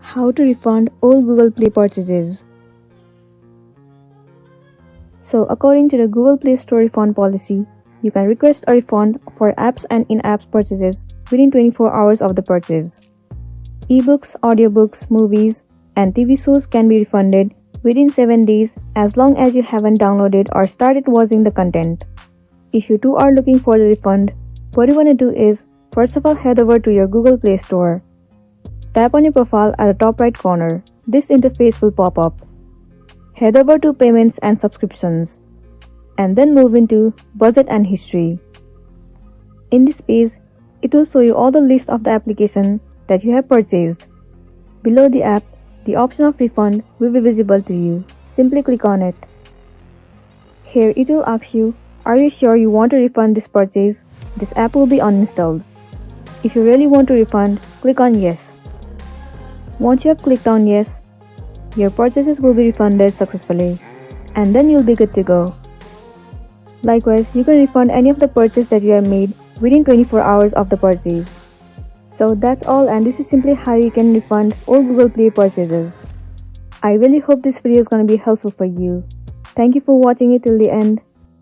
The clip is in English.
How to refund all Google Play purchases. So, according to the Google Play Store refund policy, you can request a refund for apps and in-app purchases within 24 hours of the purchase. Ebooks, audiobooks, movies, and TV shows can be refunded within 7 days as long as you haven't downloaded or started watching the content. If you too are looking for the refund, what you want to do is, first of all, head over to your Google Play Store. Tap on your profile at the top right corner. This interface will pop up. Head over to Payments and Subscriptions, and then move into Budget and History. In this page, it will show you all the list of the application that you have purchased. Below the app, the option of refund will be visible to you. Simply click on it. Here it will ask you, are you sure you want to refund this purchase? This app will be uninstalled. If you really want to refund, click on Yes. Once you have clicked on Yes, your purchases will be refunded successfully, and then you'll be good to go. Likewise, you can refund any of the purchase that you have made within 24 hours of the purchase. So that's all, and this is simply how you can refund all Google Play purchases. I really hope this video is going to be helpful for you. Thank you for watching it till the end.